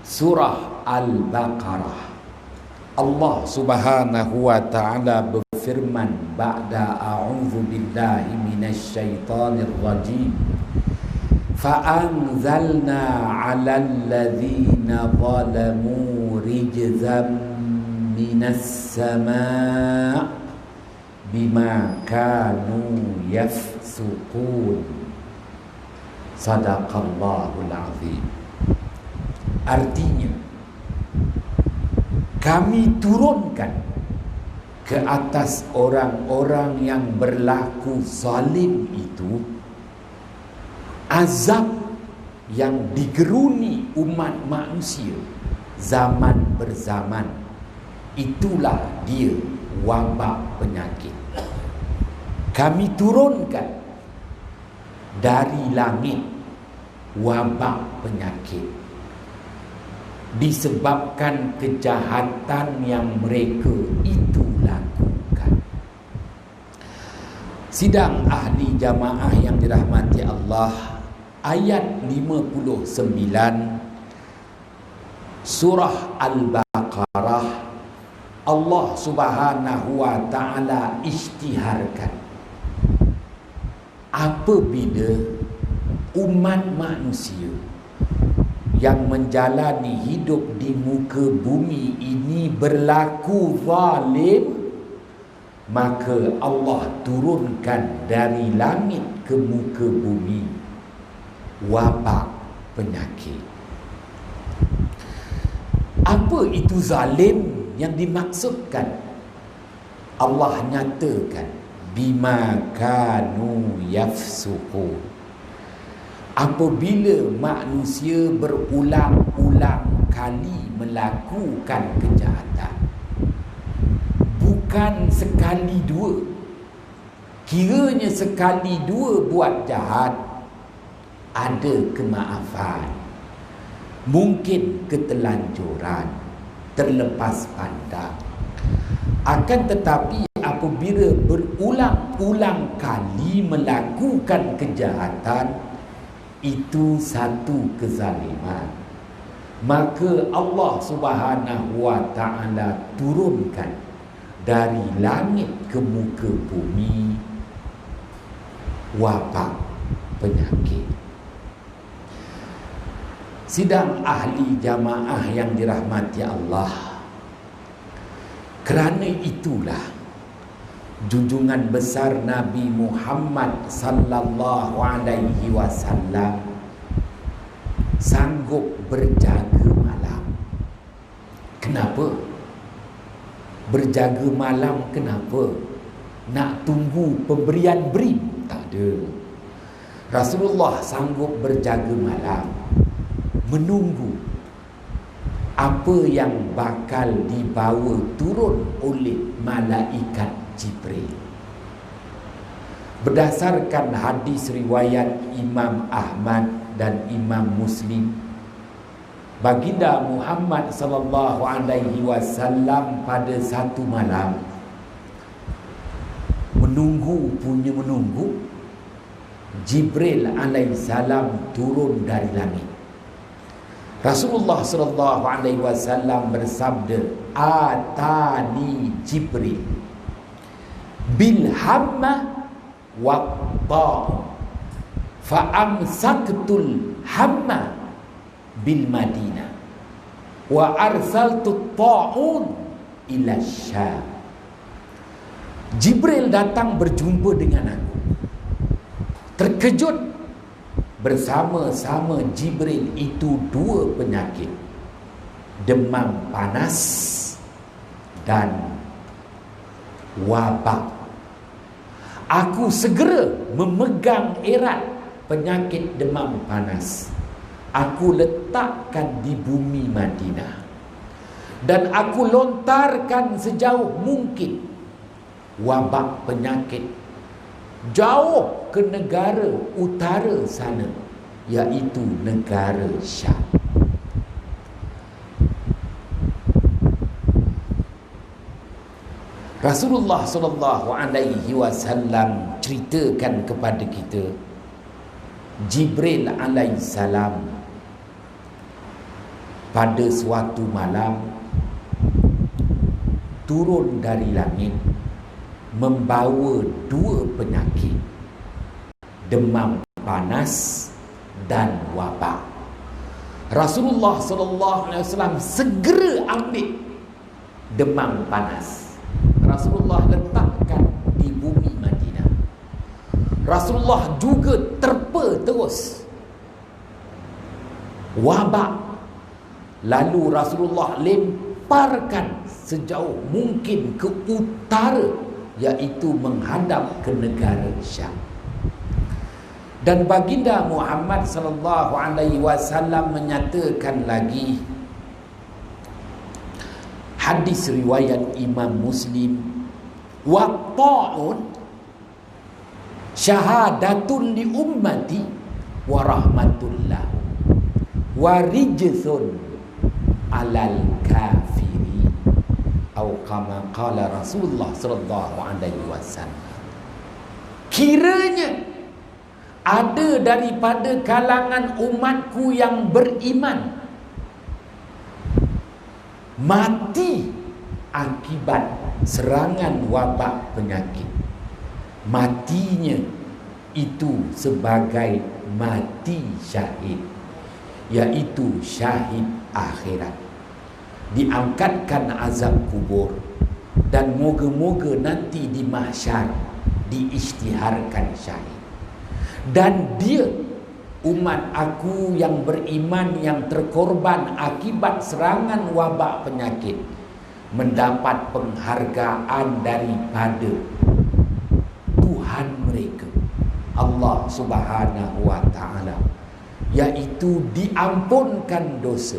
surah Al-Baqarah. Allah Subhanahu wa taala berfirman ba'da a'udzu billahi minasyaitonir rajim. فَأَنْزَلْنَا عَلَى الَّذِينَ ظَلَمُوا رِجْزًا مِنَ السَّمَاءِ بِمَا كَانُوا يَفْسُقُونَ. Sadaqallahul azim. Artinya, kami turunkan ke atas orang-orang yang berlaku zalim itu azab yang digeruni umat manusia zaman berzaman. Itulah dia wabak penyakit. Kami turunkan dari langit wabak penyakit disebabkan kejahatan yang mereka itu lakukan. Sidang ahli jamaah yang dirahmati Allah, ayat 59 surah Al-Baqarah, Allah Subhanahu wa taala isytiharkan apabila umat manusia yang menjalani hidup di muka bumi ini berlaku zalim, maka Allah turunkan dari langit ke muka bumi wabak penyakit. Apa itu zalim yang dimaksudkan? Allah nyatakan bima kanu yafsuqun. Apabila manusia berulang-ulang kali melakukan kejahatan, bukan sekali dua. Kiranya sekali dua buat jahat, ada kemaafan. Mungkin ketelanjuran, terlepas pandang. Akan tetapi apabila berulang-ulang kali melakukan kejahatan, itu satu kezaliman, maka Allah Subhanahu wa taala turunkan dari langit ke muka bumi wabak penyakit. Sidang ahli jamaah yang dirahmati Allah, kerana itulah junjungan besar Nabi Muhammad sallallahu alaihi wasallam sanggup berjaga malam. Kenapa? Berjaga malam kenapa? Nak tunggu pemberian beri? Tak ada. Rasulullah sanggup berjaga malam menunggu apa yang bakal dibawa turun oleh malaikat Jibril. Berdasarkan hadis riwayat Imam Ahmad dan Imam Muslim, baginda Muhammad sallallahu alaihi wasallam pada satu malam menunggu Jibril alaihissalam turun dari langit. Rasulullah sallallahu alaihi wasallam bersabda, "Atani Jibril bil hamma wa ta' fa amsaktul hamma bil Madinah wa arsaltu ta'un ila Syam." Jibril datang berjumpa dengan aku. Terkejut, bersama-sama Jibril itu dua penyakit, demam panas dan wabak. Aku segera memegang erat penyakit demam panas. Aku letakkan di bumi Madinah dan aku lontarkan sejauh mungkin wabak penyakit jauh ke negara utara sana, iaitu negara Syam. Rasulullah sallallahu alaihi wasallam ceritakan kepada kita, Jibril alaihissalam pada suatu malam turun dari langit membawa dua penyakit, demam panas dan wabak. Rasulullah SAW segera ambil demam panas. Rasulullah letakkan di bumi Madinah. Rasulullah juga terpa terus wabak. Lalu Rasulullah lemparkan sejauh mungkin ke utara, iaitu menghadap ke negara Syam. Dan baginda Muhammad sallallahu alaihi wasallam menyatakan lagi, hadis riwayat Imam Muslim, wa ta'un syahadatun li ummati wa rahmatullah wa rijsun alal kafiri, atau kama qala Rasulullah sallallahu alaihi wasallam. Kiranya ada daripada kalangan umatku yang beriman mati akibat serangan wabak penyakit, matinya itu sebagai mati syahid, iaitu syahid akhirat, diangkatkan azab kubur, dan moga-moga nanti di mahsyar diisytiharkan syahid. Dan dia, umat aku yang beriman yang terkorban akibat serangan wabak penyakit, mendapat penghargaan daripada Tuhan mereka, Allah Subhanahu wa ta'ala, iaitu diampunkan dosa,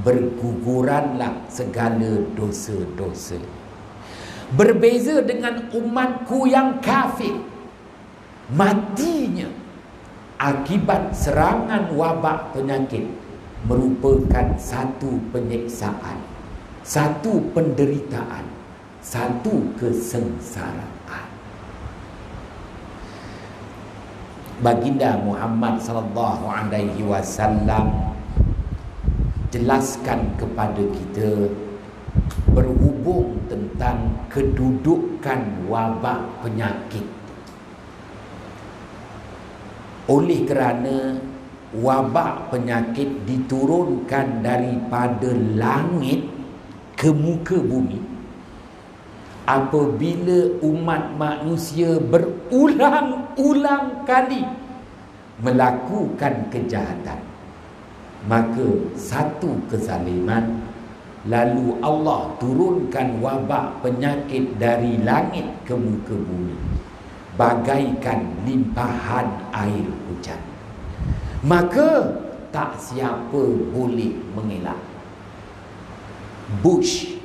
berguguranlah segala dosa-dosa. Berbeza dengan umatku yang kafir, matinya akibat serangan wabak penyakit merupakan satu penyiksaan, satu penderitaan, satu kesengsaraan. Baginda Muhammad sallallahu alaihi wasallam jelaskan kepada kita berhubung tentang kedudukan wabak penyakit. Oleh kerana wabak penyakit diturunkan daripada langit ke muka bumi, apabila umat manusia berulang-ulang kali melakukan kejahatan, maka satu kezaliman, lalu Allah turunkan wabak penyakit dari langit ke muka bumi bagaikan limpahan air hujan, maka tak siapa boleh mengelak. Bush,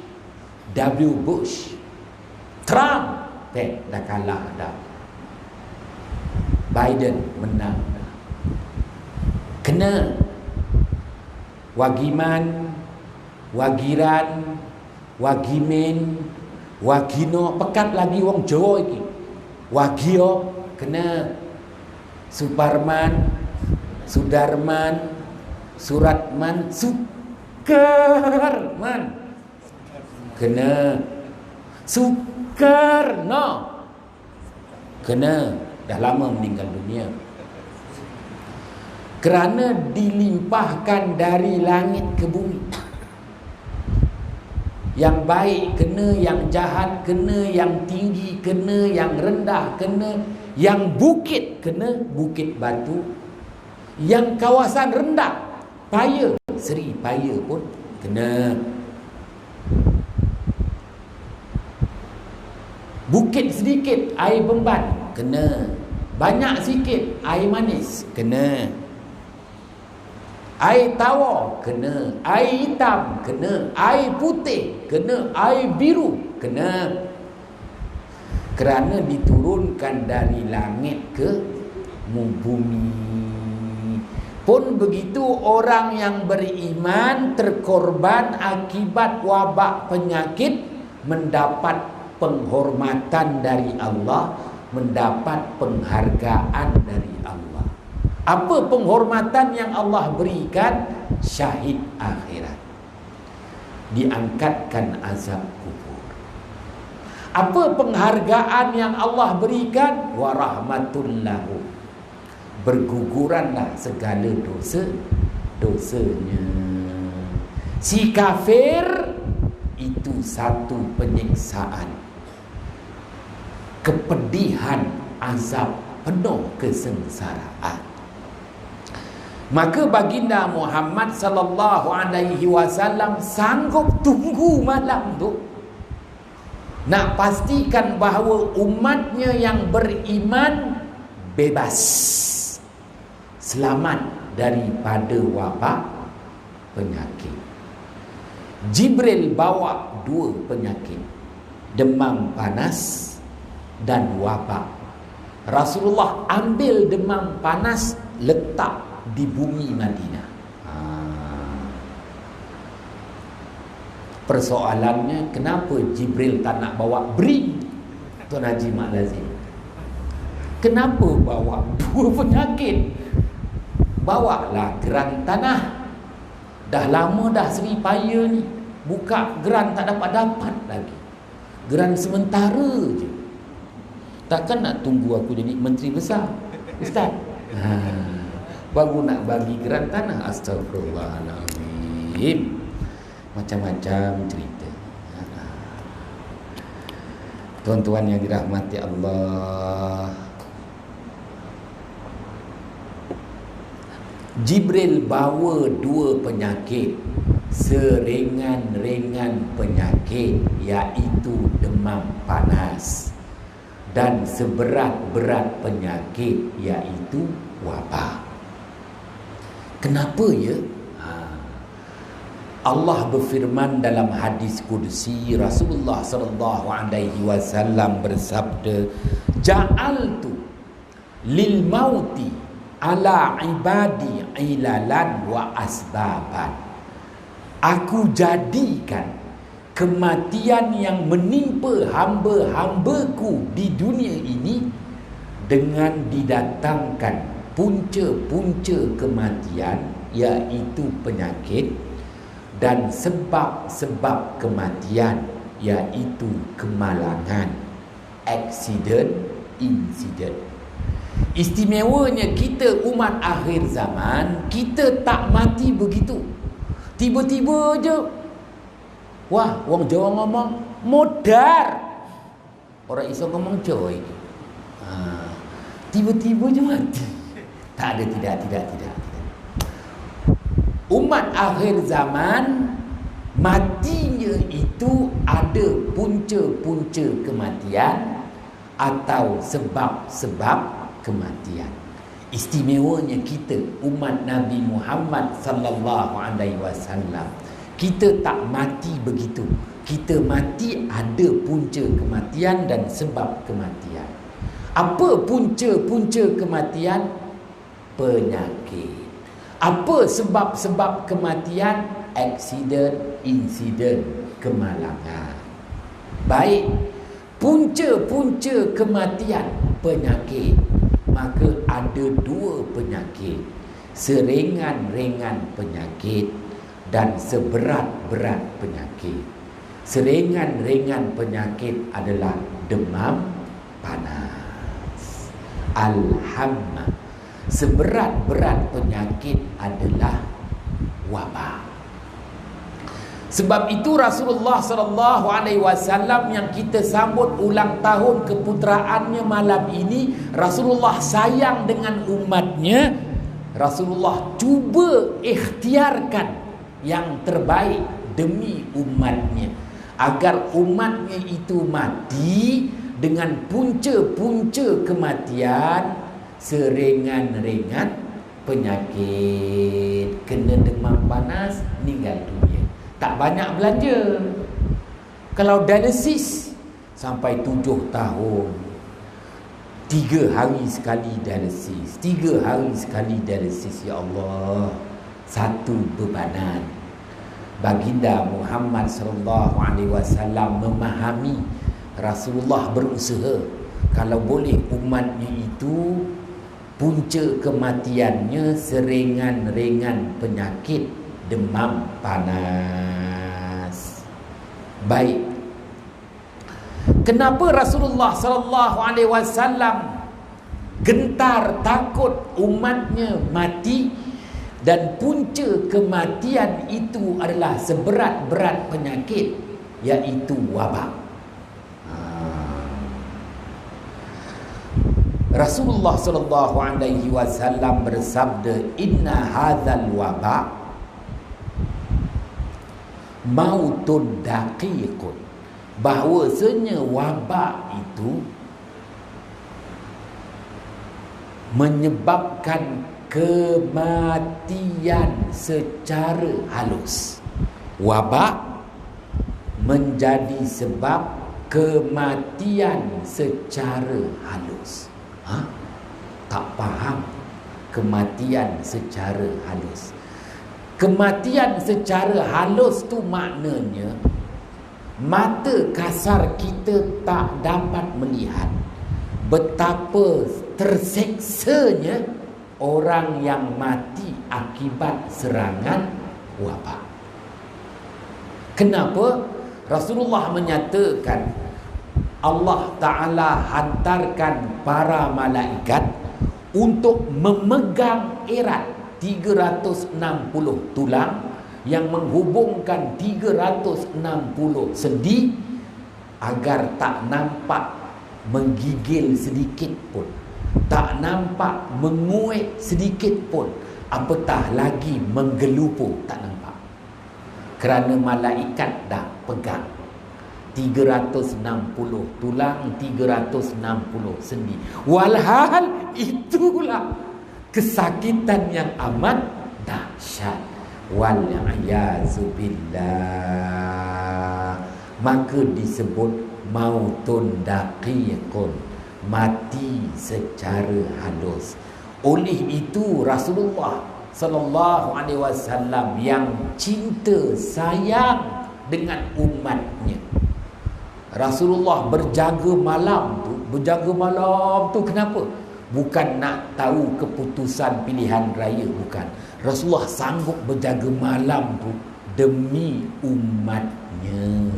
W. Bush, Trump dah kalah dah, Biden menang. Kena wagiman, wagiran, wagimen, wagino, pekat lagi wong Jawa iki. Wagio kena, Suparman, Sudarman, Suratman, Sukarman kena, Sukarno kena, dah lama meninggal dunia. Kerana dilimpahkan dari langit ke bumi, yang baik kena, yang jahat kena, yang tinggi kena, yang rendah kena, yang bukit kena, bukit batu, yang kawasan rendah, paya, Seri Paya pun kena, bukit sedikit air Bemban kena, banyak sikit air manis kena, air tawar kena, air hitam kena, air putih kena, air biru kena. Kerana diturunkan dari langit ke bumi. Pun begitu, orang yang beriman terkorban akibat wabak penyakit mendapat penghormatan dari Allah, mendapat penghargaan dari Allah. Apa penghormatan yang Allah berikan? syahid akhirat, diangkatkan azab kubur. Apa penghargaan yang Allah berikan? Wa rahmatul lahu, berguguranlah segala dosanya. Si kafir itu satu penyiksaan, kepedihan, azab, penuh kesengsaraan. Maka baginda Muhammad sallallahu alaihi wasallam sanggup tunggu malam tu, nak pastikan bahawa umatnya yang beriman bebas, selamat daripada wabak penyakit. Jibril bawa dua penyakit, demam panas dan wabak. Rasulullah ambil demam panas, letak di bumi Madinah. Persoalannya, kenapa Jibril tak nak bawa bring? Tuan Haji Mak Lazim, kenapa bawa dua penyakit? Bawalah geran tanah. Dah lama dah Seri Paya ni buka geran tak dapat lagi. Geran sementara je. Takkan nak tunggu aku jadi menteri besar, Ustaz? Baru nak bagi geran tanah. Astagfirullahaladzim. Macam-macam cerita. Tuan-tuan yang dirahmati Allah, Jibril bawa dua penyakit, seringan-ringan penyakit, iaitu demam panas, dan seberat-berat penyakit, iaitu wabak. Kenapa ya? Allah berfirman dalam hadis qudsi, Rasulullah sallallahu alaihi wasallam bersabda, ja'altu lil mauti ala ibadi ilalan wa asbaban. Aku jadikan kematian yang menimpa hamba-hambaku di dunia ini dengan didatangkan punca-punca kematian, iaitu penyakit, dan sebab-sebab kematian, iaitu kemalangan, accident, insiden. Istimewanya kita umat akhir zaman, kita tak mati begitu. Tiba-tiba je, wah, orang Jawa ngomong modar. Orang Islam ngomong coy. Tiba-tiba je mati. Tak ada, tidak. Umat akhir zaman, matinya itu ada punca-punca kematian atau sebab-sebab kematian. Istimewanya kita umat Nabi Muhammad sallallahu alaihi wasallam, kita tak mati begitu. Kita mati ada punca kematian dan sebab kematian. Apa punca-punca kematian? Penyakit. Apa sebab-sebab kematian? Accident, insiden, kemalangan. Baik, punca-punca kematian penyakit, maka ada dua penyakit, seringan-ringan penyakit dan seberat-berat penyakit. Seringan-ringan penyakit adalah demam panas, al-hamma. Seberat-berat penyakit adalah wabak. Sebab itu Rasulullah sallallahu alaihi wasallam yang kita sambut ulang tahun keputraannya malam ini, Rasulullah sayang dengan umatnya. Rasulullah cuba ikhtiarkan yang terbaik demi umatnya, agar umatnya itu mati dengan punca-punca kematian, seringan-ringan penyakit, kena demam panas, meninggal dunia. Tak banyak belanja. Kalau dialisis sampai 7 tahun, 3 hari sekali dialisis, 3 hari sekali dialisis. Ya Allah, satu bebanan. Baginda Muhammad sallallahu alaihi wasallam memahami. Rasulullah berusaha kalau boleh umatnya itu punca kematiannya seringan-ringan penyakit demam panas. Baik. Kenapa Rasulullah sallallahu alaihi wasallam gentar takut umatnya mati, dan punca kematian itu adalah seberat-berat penyakit, iaitu wabak. Rasulullah sallallahu alaihi wasallam bersabda, inna hadzal wabak mautun daqiqun, bahwasanya wabak itu menyebabkan kematian secara halus. Wabak menjadi sebab kematian secara halus. Tak faham kematian secara halus. Kematian secara halus tu maknanya mata kasar kita tak dapat melihat betapa terseksanya orang yang mati akibat serangan wabak. Kenapa? Rasulullah menyatakan Allah Ta'ala hantarkan para malaikat untuk memegang erat 360 tulang yang menghubungkan 360 sendi agar tak nampak menggigil sedikit pun, tak nampak menguek sedikit pun, apatah lagi menggelupur, tak nampak. Kerana malaikat dah pegang 360 tulang, 360 sendi. Walhal itulah kesakitan yang amat dahsyat. Wal'ayazubillah. Maka disebut mautun daqiqun, mati secara halus. Oleh itu Rasulullah sallallahu alaihi wasallam yang cinta sayang dengan umatnya, Rasulullah berjaga malam tu kenapa? Bukan nak tahu keputusan pilihan raya, bukan. Rasulullah sanggup berjaga malam tu demi umatnya.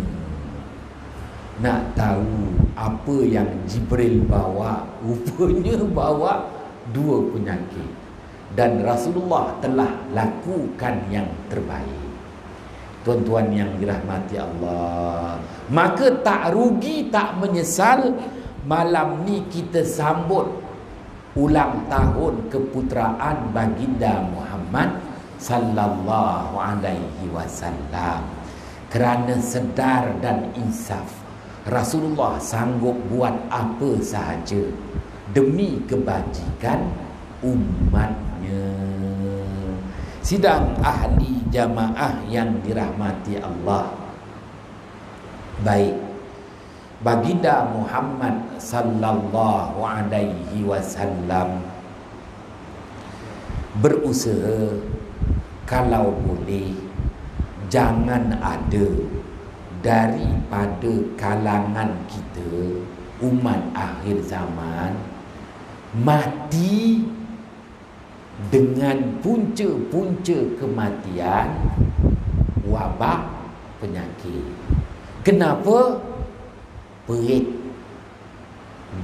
Nak tahu apa yang Jibril bawa? Rupanya bawa 2 penyakit. Dan Rasulullah telah lakukan yang terbaik. Tuan-tuan yang dirahmati Allah, maka tak rugi, tak menyesal malam ni kita sambut ulang tahun keputeraan baginda Muhammad sallallahu alaihi wasallam. Kerana sedar dan insaf, Rasulullah sanggup buat apa sahaja demi kebajikan umatnya. Sidang ahli jamaah yang dirahmati Allah, baik, baginda Muhammad sallallahu alaihi wasallam berusaha kalau boleh jangan ada daripada kalangan kita umat akhir zaman mati dengan punca-punca kematian wabak penyakit. Kenapa? Perit,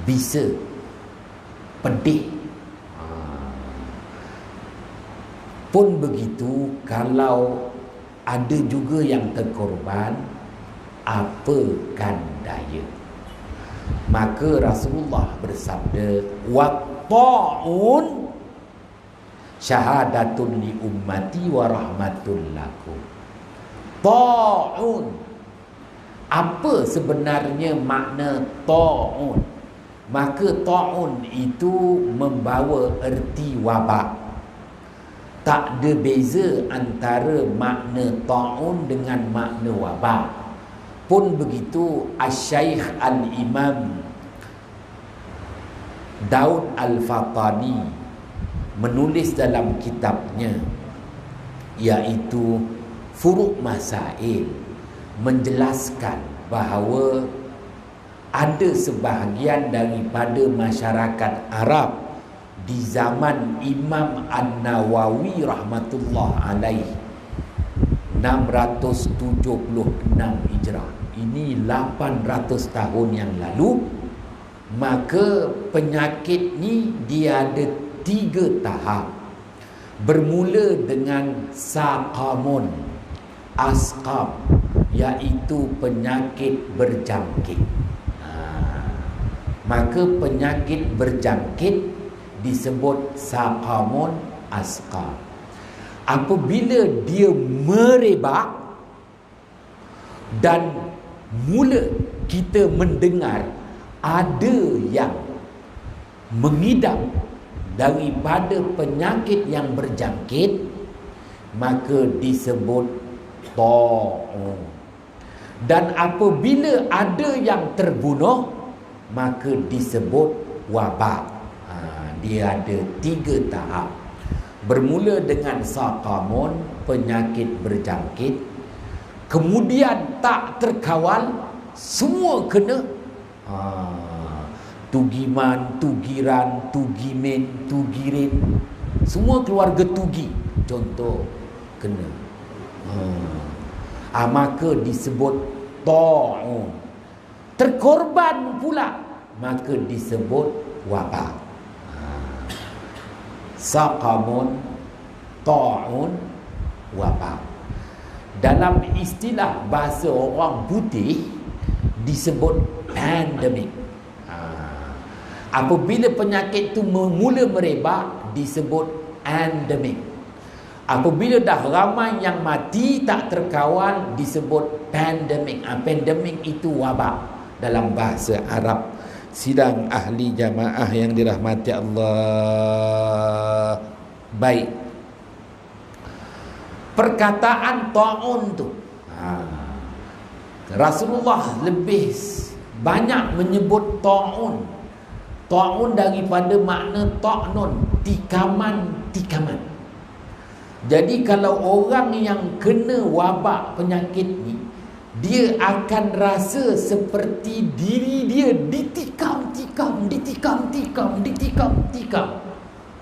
bisa, pedih. Pun begitu, kalau ada juga yang terkorban, apakan daya? Maka Rasulullah bersabda, waqta'un syahadatun li ummati wa rahmatul lakum. Ta'un, apa sebenarnya makna ta'un? Maka ta'un itu membawa erti wabak. Tak ada beza antara makna ta'un dengan makna wabak. Pun begitu, Asy-Syaikh Al-Imam Daud Al-Fatani menulis dalam kitabnya iaitu Furuq Masail, menjelaskan bahawa ada sebahagian daripada masyarakat Arab di zaman Imam An-Nawawi rahmatullah alaih Hijrah. Ini 800 tahun yang lalu. Maka penyakit ni dia ada 3 tahap. Bermula dengan saqamun, asqam, iaitu penyakit berjangkit. Maka penyakit berjangkit disebut saqamun, asqam. Apabila dia merebak dan mula kita mendengar ada yang mengidap daripada penyakit yang berjangkit, maka disebut ta'un. Dan apabila ada yang terbunuh, maka disebut wabak. Dia ada 3 tahap. Bermula dengan saqamun, penyakit berjangkit, kemudian tak terkawal, semua kena. Tugiman, tugiran, tugimin, tugirin, semua keluarga tugi contoh kena. Maka disebut ta'un. Terkorban pula, maka disebut wabak. Saqamun, ta'un, wabak. Dalam istilah bahasa orang putih disebut pandemik. Apabila penyakit itu mula merebak, disebut endemik. Apabila dah ramai yang mati tak terkawal, disebut pandemik. Pandemik itu wabak dalam bahasa Arab. Sidang ahli jamaah yang dirahmati Allah. Baik. Perkataan ta'un tu, Rasulullah lebih banyak menyebut ta'un. Ta'un daripada makna ta'nun, tikaman. Jadi kalau orang yang kena wabak penyakit ni, dia akan rasa seperti diri dia ditikam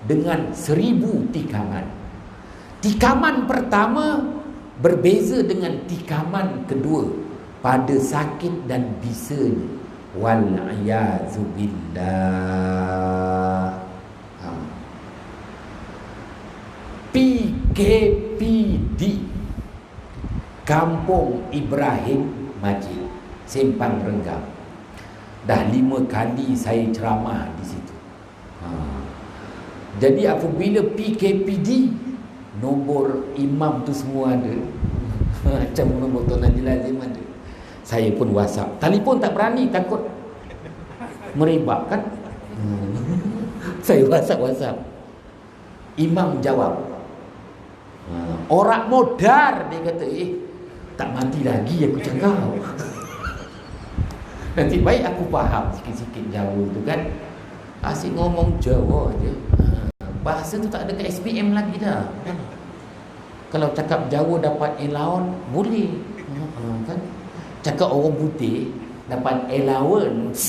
dengan 1000 tikaman. Tikaman pertama berbeza dengan tikaman kedua pada sakit dan bisanya. Wal-ayazubillah. PKPD, Kampung Ibrahim Majid, Simpang Renggam. Dah 5 kali saya ceramah di situ. Jadi apabila PKPD, nombor imam tu semua ada. Macam nombor Tuan Haji Lazim ada. Saya pun WhatsApp. Telefon tak berani, takut merebak kan. Saya WhatsApp. Imam jawab, orang modar. Dia kata, tak mati lagi aku cakap. Nanti baik aku faham sikit-sikit Jawa tu kan. Asyik ngomong Jawa je. Bahasa tu tak ada ke SPM lagi dah. Kalau cakap Jawa dapat allowance, boleh. Kan? Cakap orang putih dapat allowance.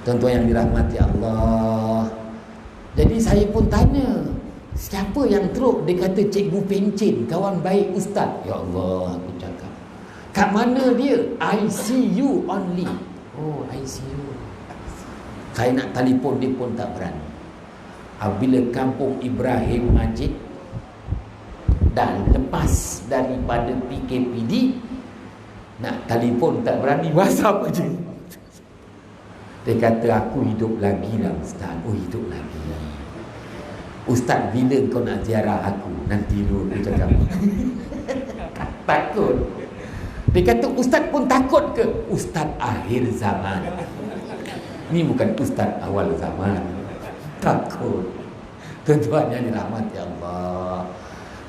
Tuan-tuan yang dirahmati Allah. Jadi saya pun tanya, siapa yang teruk? Dia kata cikgu pencin, kawan baik ustaz. Ya Allah, aku cakap, kat mana dia? ICU only. Oh, ICU. Saya nak telefon dia pun tak berani. Apabila Kampung Ibrahim Majid dah lepas daripada PKPD, nak telefon tak berani, WhatsApp aja. Dia kata, aku hidup lagi lah ustaz. Oh, hidup lagi. Ustaz, bila kau nak ziarah aku? Nanti dulu aku cakap. Takut. Dia kata, ustaz pun takut ke? Ustaz akhir zaman. Ni bukan ustaz awal zaman. Takut. Tuan-tuan yang dirahmati Allah.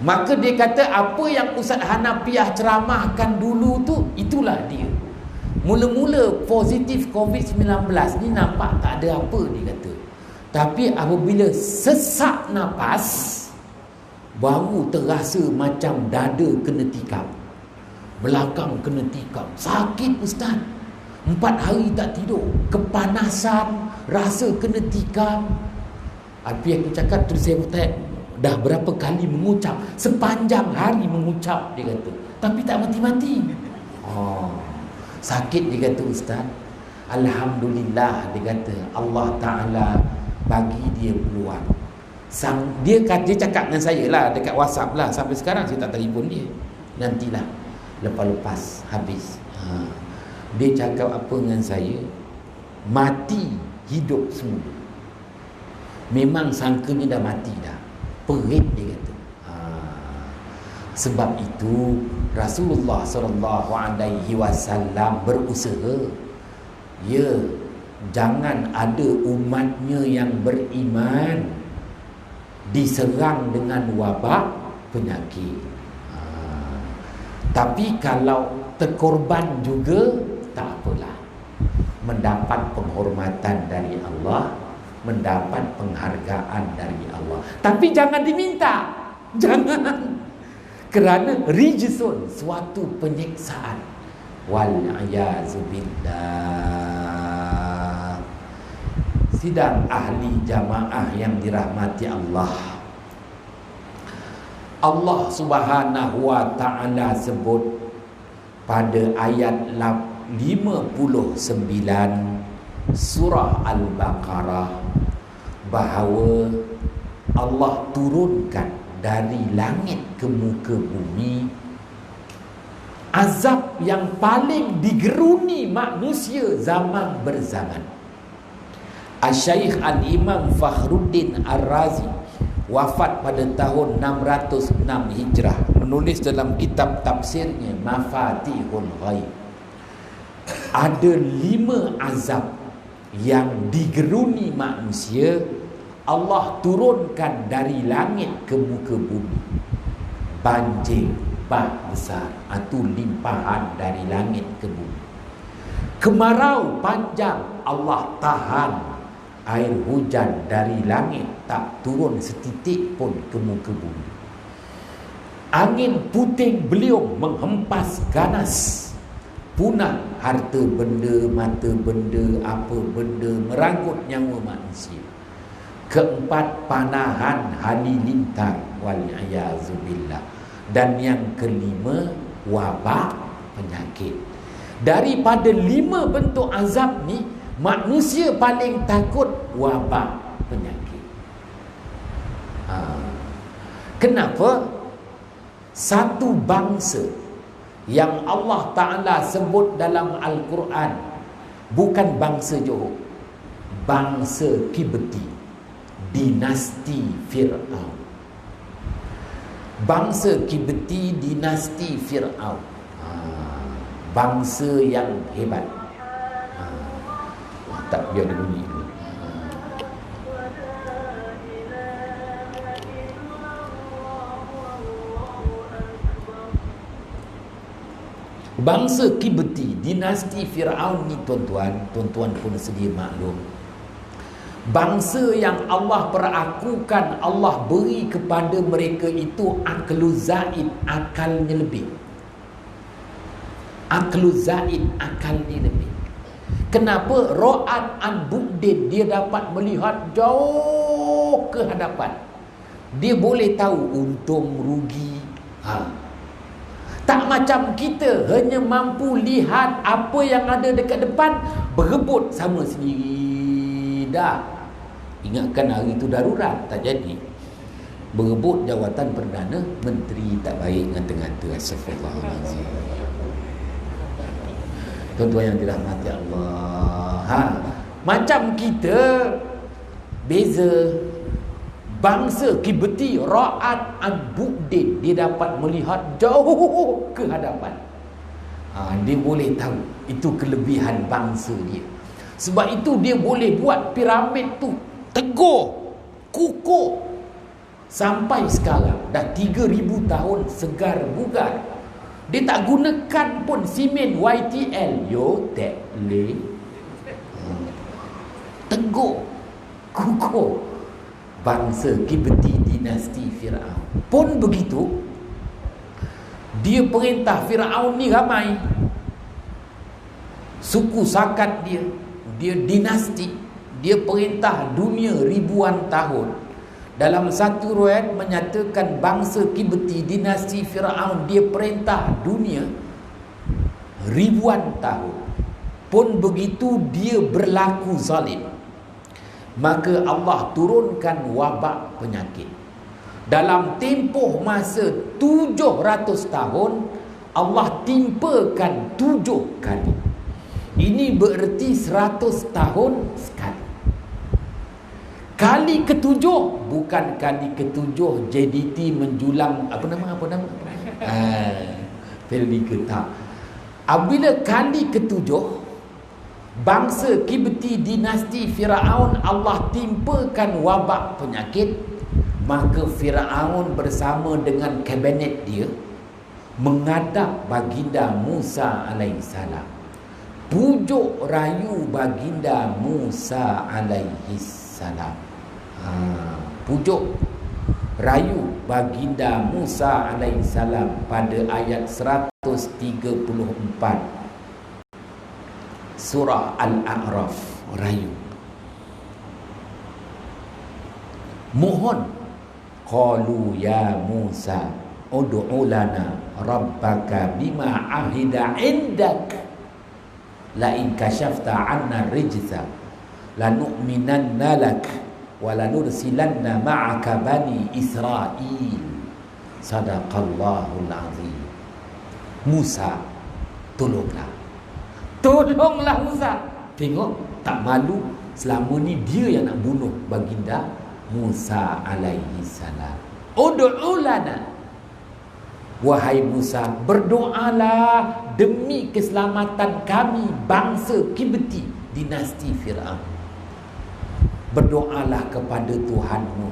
Maka dia kata, apa yang Ustaz Hanafiah ceramahkan dulu tu, itulah dia. Mula-mula positif COVID-19 ni nampak tak ada apa, dia kata. Tapi apabila sesak nafas, baru terasa macam dada kena tikam, belakang kena tikam. Sakit ustaz, 4 hari tak tidur, kepanasan, rasa kena tikam. Tapi aku cakap, terus saya bertanya, Dah berapa kali mengucap, sepanjang hari mengucap, dia kata, tapi tak mati-mati. Sakit, dia kata, Ustaz. Alhamdulillah, dia kata, Allah Ta'ala bagi dia peluang. Dia cakap dengan saya lah dekat WhatsApp lah. Sampai sekarang saya tak telefon dia. Nantilah lepas habis. Dia cakap apa dengan saya? Mati hidup semula. Memang sangkanya dah mati dah. Perit, dia kata. Sebab itu Rasulullah SAW berusaha, jangan ada umatnya yang beriman diserang dengan wabak penyakit. Tapi kalau terkorban juga, tak apalah. Mendapat penghormatan dari Allah, mendapat penghargaan dari Allah. Tapi jangan diminta. Jangan. Kerana rijsun, suatu penyiksaan. Wal-'ayazubillah. Sidang ahli jamaah yang dirahmati Allah. Allah Subhanahu wa ta'ala sebut pada ayat 59 surah Al-Baqarah bahawa Allah turunkan dari langit ke muka bumi azab yang paling digeruni manusia zaman berzaman. Asy-Syaikh Al-Imam Fakhruddin Ar-Razi wafat pada tahun 606 Hijrah, menulis dalam kitab tafsirnya Mafatihul Ghaib. Ada 5 azab yang digeruni manusia, Allah turunkan dari langit ke muka bumi. Banjir, bah besar, itu limpahan dari langit ke bumi. Kemarau panjang, Allah tahan air hujan dari langit, tak turun setitik pun ke muka bumi. Angin puting beliung menghempas ganas, punah harta benda, mata benda, apa benda, merangkut nyawa manusia. Keempat, panahan halilintar, wal-'ayazubillah. Dan yang kelima, wabak penyakit. Daripada 5 bentuk azab ni, manusia paling takut wabak penyakit. Kenapa? Satu bangsa yang Allah Ta'ala sebut dalam Al-Quran bukan bangsa Johor, bangsa Kibti, dinasti Fir'aun. Bangsa Kibti, dinasti Fir'aun, bangsa yang hebat. Tak, biar dia bunyi dulu. Bangsa Kibti, dinasti Fir'aun ni tuan-tuan pun sedia maklum, bangsa yang Allah perakukan, Allah beri kepada mereka itu aklu zaid, akalnya lebih. Aklu zaid, akalnya lebih. Kenapa? Ra'at an bu'din, dia dapat melihat jauh ke hadapan. Dia boleh tahu untung rugi. Tak macam kita, hanya mampu lihat apa yang ada dekat depan, berebut sama sendiri. Dah. Ingatkan hari itu darurat, tak jadi. Berebut jawatan Perdana Menteri, tak baik ngata-ngata. Astagfirullahaladzim. Tuan-tuan yang dirahmati Allah, macam kita beza. Bangsa Kibti, Ra'at an-Bu'din, dia dapat melihat jauh ke hadapan. Dia boleh tahu. Itu kelebihan bangsa dia. Sebab itu dia boleh buat piramid tu teguh, kukuh, sampai sekarang dah 3,000 tahun segar bugar. Dia tak gunakan pun simen YTL. Yo, tak boleh. Teguh, kukuh. Bangsa Kibti, dinasti Fir'aun pun begitu. Dia perintah Fir'aun ni ramai suku sakat dia dinasti, dia perintah dunia ribuan tahun. Dalam satu riwayat menyatakan bangsa Kibti, dinasti Firaun, dia perintah dunia ribuan tahun. Pun begitu dia berlaku zalim, maka Allah turunkan wabak penyakit. Dalam tempoh masa 700 tahun, Allah timpakan 7 kali. Ini bererti 100 tahun sekali. Kali ketujuh, bukan kali ketujuh JDT menjulang apa nama? Pelika tak. Apabila kali ketujuh, bangsa Kibti, dinasti Firaun, Allah timpakan wabak penyakit, maka Firaun bersama dengan kabinet dia menghadap baginda Musa alaihissalam, pujuk rayu baginda Musa alaihissalam. Pujuk rayu baginda Musa alaihissalam pada ayat 134 surah Al-A'raf. Rayu, mohon, qalu ya Musa ud'u lana rabbaka bima ahida indak la in kashafta 'anna rijza lanu'minanna lak wa lanursilanna ma'aka bani Israil. Sadaqallahul azim. Musa, tolonglah Musa. Tengok, tak malu, selama ni dia yang nak bunuh baginda Musa alaihi salam. Ud'u lana, wahai Musa, berdoalah demi keselamatan kami, bangsa Kibti, dinasti Firaun. Berdoalah kepada Tuhanmu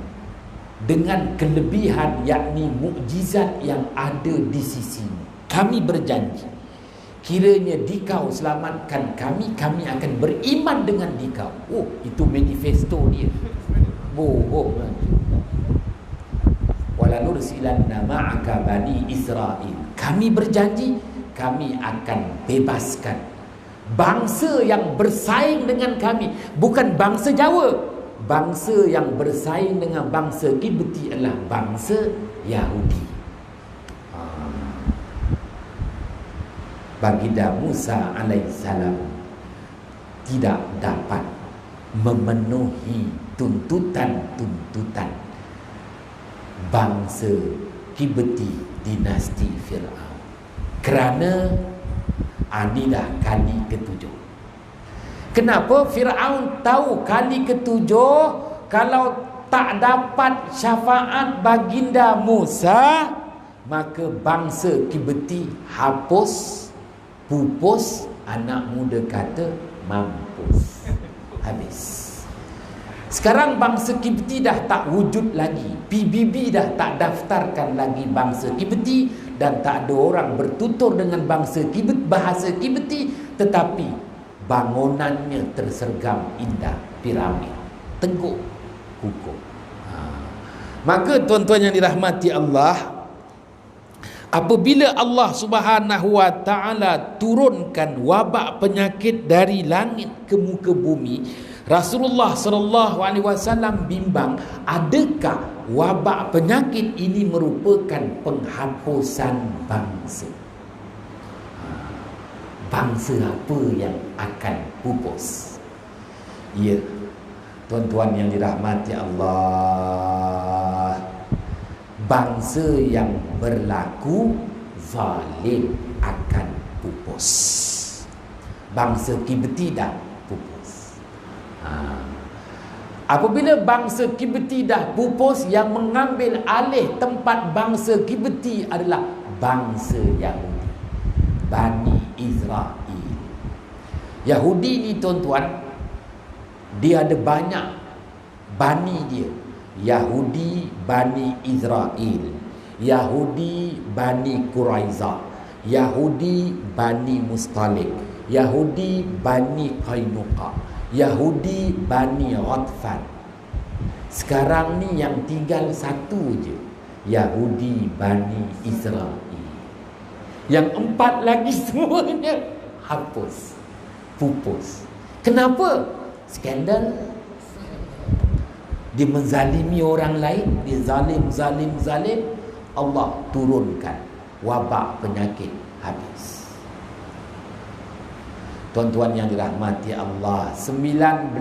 dengan kelebihan, yakni mukjizat yang ada di sisimu. Kami berjanji, kiranya dikau selamatkan kami, kami akan beriman dengan dikau. Oh, itu manifesto dia. Bohong. Walanursilanna ma'aka bani Israil. Kami berjanji, kami akan bebaskan bangsa yang bersaing dengan kami. Bukan bangsa Jawa. Bangsa yang bersaing dengan bangsa Kibti adalah bangsa Yahudi. Baginda Musa alaihissalam tidak dapat memenuhi tuntutan-tuntutan bangsa Kibti, dinasti Firaun, kerana ini dah kali ketujuh. Kenapa Firaun tahu kali ketujuh kalau tak dapat syafaat baginda Musa, maka bangsa Kibti hapus, pupus, anak muda kata mampus, habis. Sekarang bangsa Kibti dah tak wujud lagi. PBB dah tak daftarkan lagi bangsa Kibti, dan tak ada orang bertutur dengan bangsa Kibti, bahasa Kibti, tetapi bangunannya tersergam indah, piramid, teguk kukuh. Maka tuan-tuan yang dirahmati Allah, apabila Allah Subhanahu wa taala turunkan wabak penyakit dari langit ke muka bumi, Rasulullah sallallahu alaihi wasallam bimbang, adakah wabak penyakit ini merupakan penghapusan bangsa? Bangsa apa yang akan pupus? Ya, tuan-tuan yang dirahmati Allah, bangsa yang berlaku zalim akan pupus. Bangsa Kibti dah pupus. Apabila bangsa Kibti dah pupus, yang mengambil alih tempat bangsa Kibti adalah bangsa Yahudi, Bani Israel. Yahudi ni tuan-tuan, dia ada banyak bani dia. Yahudi Bani Israel, Yahudi Bani Quraizah, Yahudi Bani Mustalik, Yahudi Bani Qainuqa, Yahudi Bani Ghatfan. Sekarang ni yang tinggal satu je, Yahudi Bani Israel. Yang 4 lagi semuanya hapus, pupus. Kenapa? Skandal. dia menzalimi orang lain, dia zalim, Allah turunkan wabak penyakit habis. Tuan-tuan yang dirahmati Allah, 1918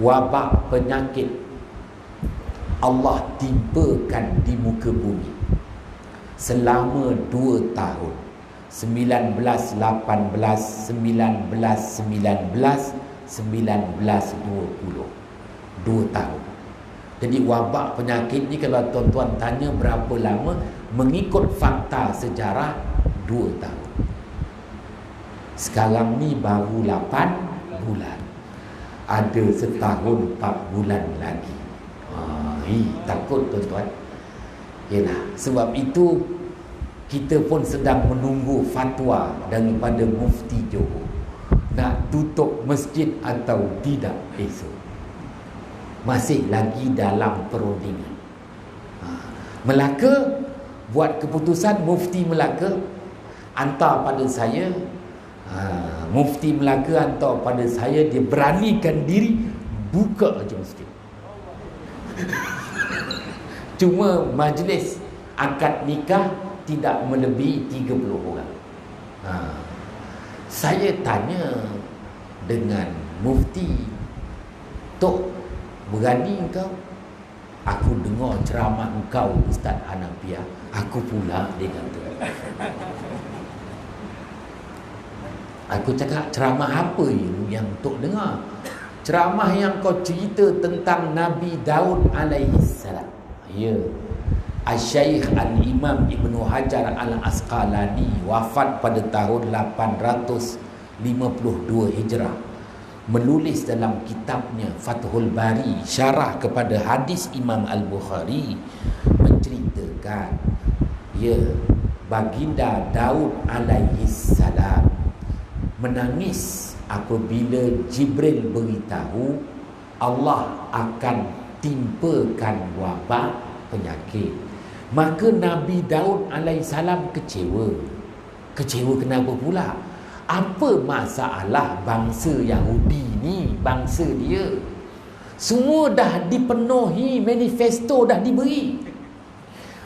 wabak penyakit Allah timpakan di muka bumi selama 2 tahun. 1918, 1920, 2 tahun. Jadi wabak penyakit ni kalau tuan-tuan tanya berapa lama, mengikut fakta sejarah 2 tahun. Sekarang ni baru 8 bulan. Ada setahun 4 bulan lagi. Takut tuan-tuan. Yalah, sebab itu kita pun sedang menunggu fatwa daripada Mufti Johor nak tutup masjid atau tidak esok. Masih lagi dalam perundingan. Melaka buat keputusan, Mufti Melaka hantar pada saya. Mufti Melaka hantar pada saya, dia beranikan diri buka aja masjid. Cuma majlis akad nikah tidak melebihi 30 orang. Saya tanya dengan Mufti, Tok, berani kau? Aku dengar ceramah engkau Ustaz Hanafiah. Aku pula, dia kata. Aku cakap, ceramah apa yang Tok dengar? Ceramah yang kau cerita tentang Nabi Daud alaihi salam. Ya. Al-Syaikh Al-Imam Ibnu Hajar Al-Asqalani wafat pada tahun 852 Hijrah, menulis dalam kitabnya Fathul Bari, syarah kepada hadis Imam Al-Bukhari, menceritakan ya, baginda Daud alaihi salam menangis apabila Jibril beritahu Allah akan timpakan wabak penyakit. Maka Nabi Daud alaihissalam kecewa. Kecewa kenapa pula? Apa masalah bangsa Yahudi ni, bangsa dia? Semua dah dipenuhi, manifesto dah diberi.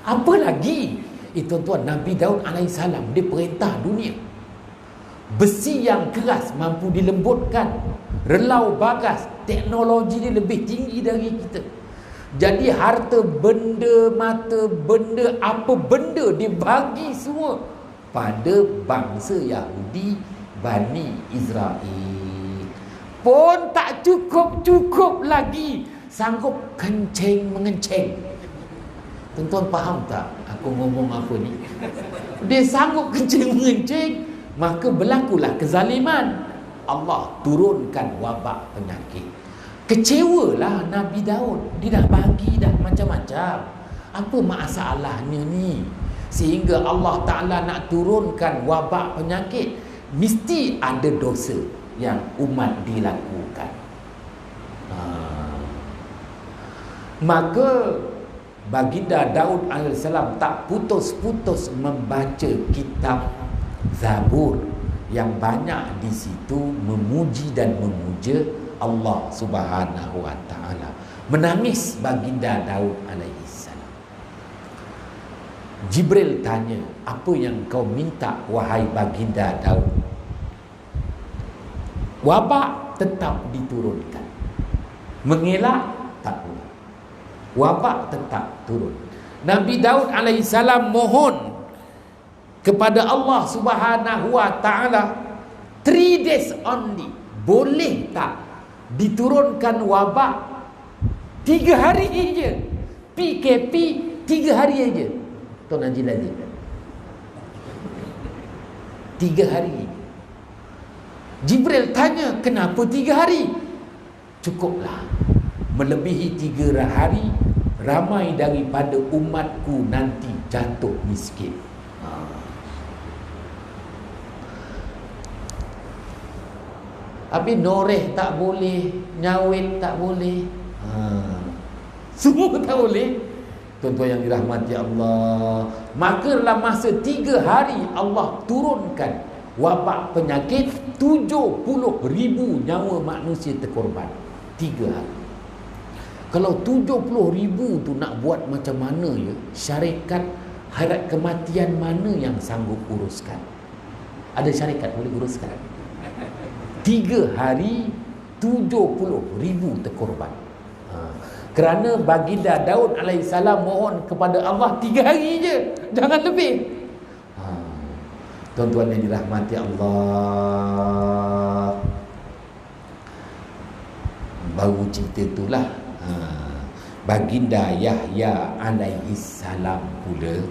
Apa lagi? Tuan-tuan, Nabi Daud alaihissalam dia perintah dunia. Besi yang keras mampu dilembutkan, relau bagas, teknologi dia lebih tinggi dari kita. Jadi harta benda, mata benda, apa benda dia bagi semua pada bangsa Yahudi, Bani Israel. Pun tak cukup-cukup lagi, sanggup kencing mengencing. Tuan-tuan faham tak aku ngomong apa ni? Dia sanggup kencing mengencing, maka berlakulah kezaliman. Allah turunkan wabak penyakit. Kecewalah Nabi Daud. Dia dah bagi dah macam-macam. Apa masalahnya ni? Sehingga Allah Ta'ala nak turunkan wabak penyakit. Mesti ada dosa yang umat dilakukan. Maka baginda Daud AS tak putus-putus membaca kitab Zabur, yang banyak di situ memuji dan memuja Allah Subhanahu wa taala. Menangis baginda Daud alaihi salam. Jibril tanya, apa yang kau minta wahai baginda Daud? Wabak tetap diturunkan. Mengelak tak boleh. Wabak tetap turun. Nabi Daud alaihi salam mohon kepada Allah Subhanahu wa taala 3 days only. Boleh tak diturunkan wabak 3 hari je? PKP 3 hari je. Tuan Haji Lazim, 3 hari. Jibril tanya, kenapa 3 hari? Cukuplah. Melebihi 3 hari, ramai daripada umatku nanti jatuh miskin. Tapi noreh tak boleh, nyawit tak boleh, semua tak boleh. Tuan-tuan yang dirahmati Allah, maka dalam masa 3 hari Allah turunkan wabak penyakit, 70,000 nyawa manusia terkorban. 3 hari. Kalau 70,000 tu nak buat macam mana ya? Syarikat hayat kematian mana yang sanggup uruskan? Ada syarikat boleh uruskan? 3 hari 70,000 terkorban. Kerana baginda Daud alaihissalam mohon kepada Allah 3 hari je, jangan lebih. Tuan-tuan yang dirahmati Allah, baru cerita itulah baginda Yahya alaihissalam pula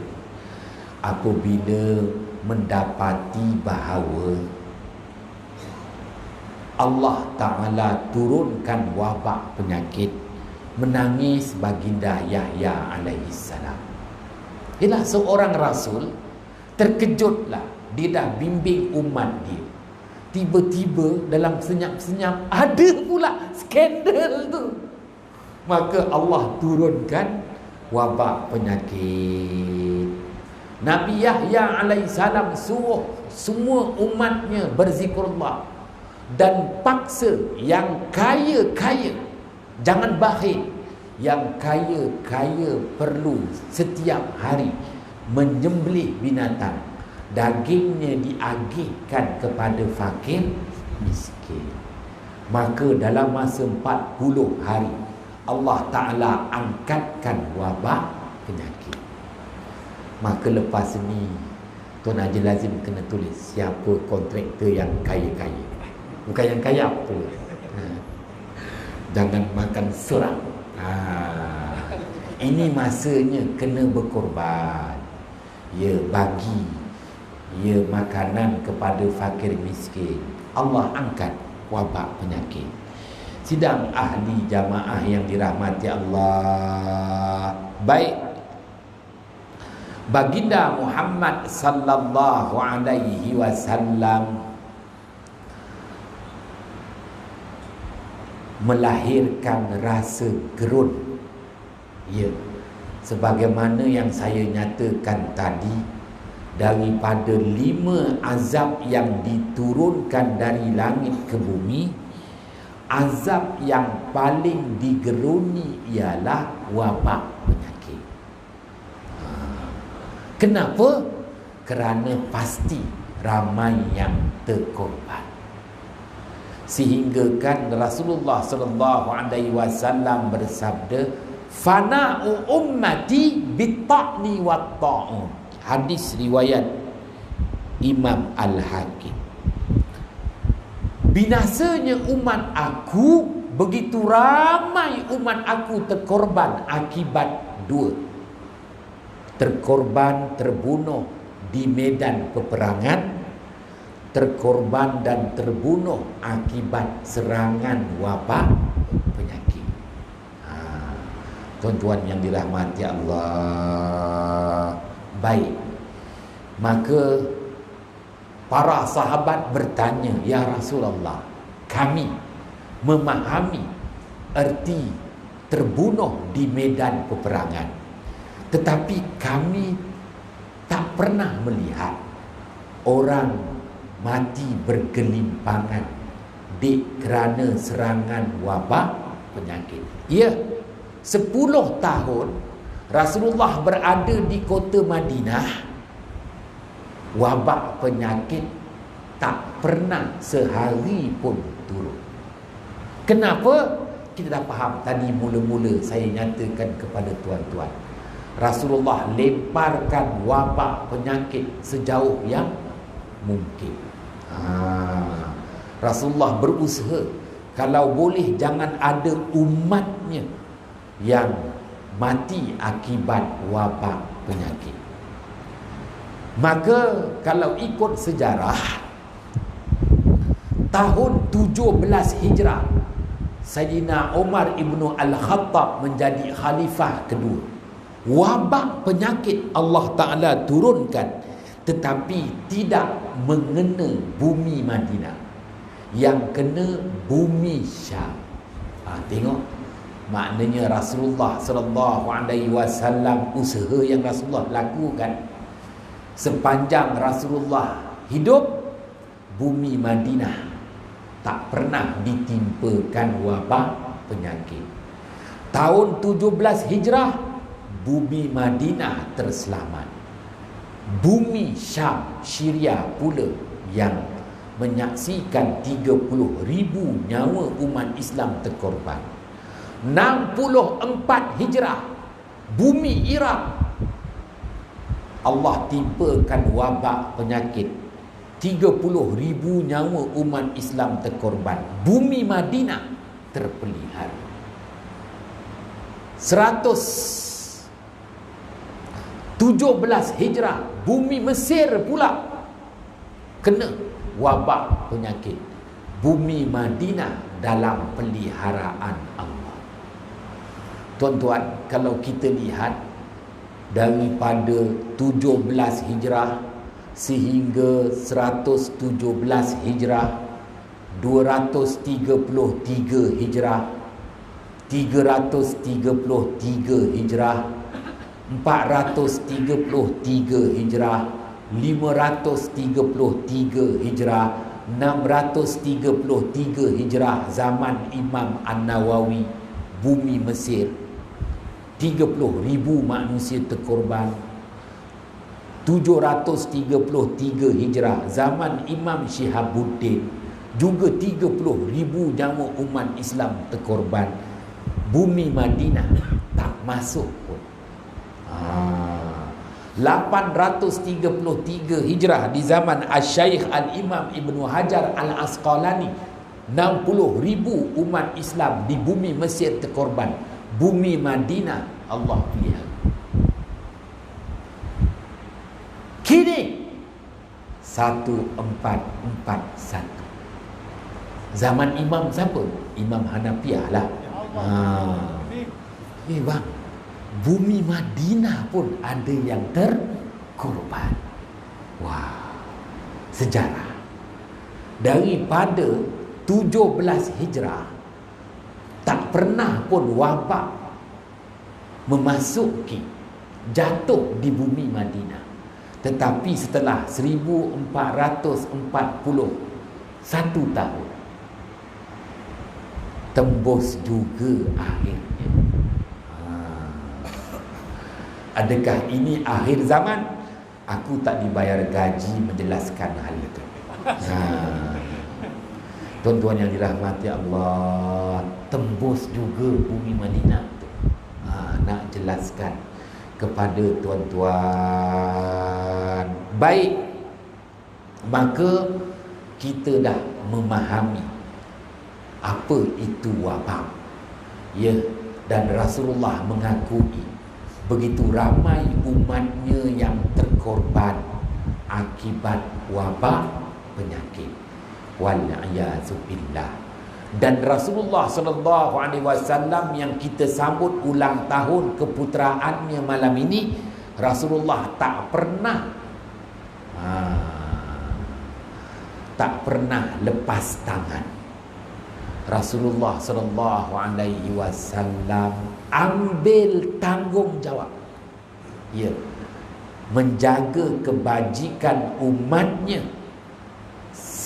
apabila mendapati bahawa Allah Ta'ala turunkan wabak penyakit, menangis baginda Yahya alaihissalam. Ialah seorang rasul, terkejutlah, dia dah bimbing umat dia, tiba-tiba dalam senyap-senyap ada pula skandal tu. Maka Allah turunkan wabak penyakit. Nabi Yahya alaihissalam suruh semua umatnya berzikrullah dan paksa yang kaya-kaya jangan bakhil. Yang kaya-kaya perlu setiap hari menyembelih binatang, dagingnya diagihkan kepada fakir miskin. Maka dalam masa 40 hari Allah Ta'ala angkatkan wabak penyakit. Maka lepas ni Tuan Haji Lazim kena tulis siapa kontraktor yang kaya-kaya, bukan yang kaya apa. Jangan makan seram. Ini masanya kena berkorban. Ya, bagi ya makanan kepada fakir miskin. Allah angkat wabak penyakit. Sidang ahli jamaah yang dirahmati Allah. Baik, baginda Muhammad sallallahu alaihi wasallam melahirkan rasa gerun. Ya, sebagaimana yang saya nyatakan tadi, daripada 5 azab yang diturunkan dari langit ke bumi, azab yang paling digeruni ialah wabak penyakit. Kenapa? Kerana pasti ramai yang terkorban. Sehingga kan Rasulullah sallallahu alaihi wasallam bersabda, fana'u ummati bitta'ni watta'un. Hadis riwayat Imam Al-Hakim. Binasanya umat aku, begitu ramai umat aku terkorban akibat 2. Terkorban, terbunuh di medan peperangan, terkorban dan terbunuh akibat serangan wabak penyakit. Tuan-tuan yang dirahmati Allah. Baik, maka para sahabat bertanya, ya Rasulullah, kami memahami erti terbunuh di medan peperangan, tetapi kami tak pernah melihat orang mati bergelimpangan kerana serangan wabak penyakit. Ya, 10 tahun Rasulullah berada di kota Madinah, wabak penyakit tak pernah sehari pun turun. Kenapa? Kita dah faham tadi mula-mula saya nyatakan kepada tuan-tuan. Rasulullah lemparkan wabak penyakit sejauh yang mungkin. Rasulullah berusaha kalau boleh jangan ada umatnya yang mati akibat wabak penyakit. Maka kalau ikut sejarah, tahun 17 Hijrah Sayyidina Umar ibnu Al-Khattab menjadi khalifah kedua. Wabak penyakit Allah Ta'ala turunkan, tetapi tidak mengena bumi Madinah, yang kena bumi Syam. Tengok, maknanya Rasulullah sallallahu alaihi wasallam, usaha yang Rasulullah lakukan sepanjang Rasulullah hidup, bumi Madinah tak pernah ditimpakan wabak penyakit. Tahun 17 Hijrah, bumi Madinah terselamat. Bumi Syam, Syria pula yang menyaksikan 30,000 nyawa umat Islam terkorban. 64 Hijrah, bumi Iraq, Allah timpakan wabak penyakit, 30,000 nyawa umat Islam terkorban. Bumi Madinah terpelihara. 117 Hijrah, bumi Mesir pula kena wabak penyakit. Bumi Madinah dalam peliharaan Allah. Tuan-tuan, kalau kita lihat daripada 17 Hijrah sehingga 117 Hijrah, 233 Hijrah, 333 Hijrah, 433 Hijrah, 533 Hijrah, 633 Hijrah zaman Imam An-Nawawi, bumi Mesir, 30,000 manusia terkorban. 733 Hijrah zaman Imam Syihabuddin, juga 30,000 nyawa umat Islam terkorban. Bumi Madinah tak masuk pun. 833 Hijrah di zaman Asy-Syaikh Al-Imam Ibnu Hajar Al-Asqalani, 60,000 umat Islam di bumi Mesir terkorban. Bumi Madinah Allah pelihara. Kini 1441 zaman Imam siapa? Imam Hanafiah lah. Bang, bumi Madinah pun ada yang terkorban. Wah, sejarah. Daripada 17 Hijrah tak pernah pun wabak memasuki, jatuh di bumi Madinah. Tetapi setelah 1441 tahun, tembus juga akhirnya. Adakah ini akhir zaman? Aku tak dibayar gaji menjelaskan hal itu. Tuan-tuan yang dirahmati Allah, tembus juga bumi Madinah tu. Nak jelaskan kepada tuan-tuan. Baik, maka kita dah memahami apa itu wabak. Ya, dan Rasulullah mengakui begitu ramai umatnya yang terkorban akibat wabak penyakit. Wal-'iyazubillah. Dan Rasulullah SAW yang kita sambut ulang tahun keputeraannya malam ini, Rasulullah tak pernah lepas tangan. Rasulullah SAW ambil tanggungjawab, ya, menjaga kebajikan umatnya.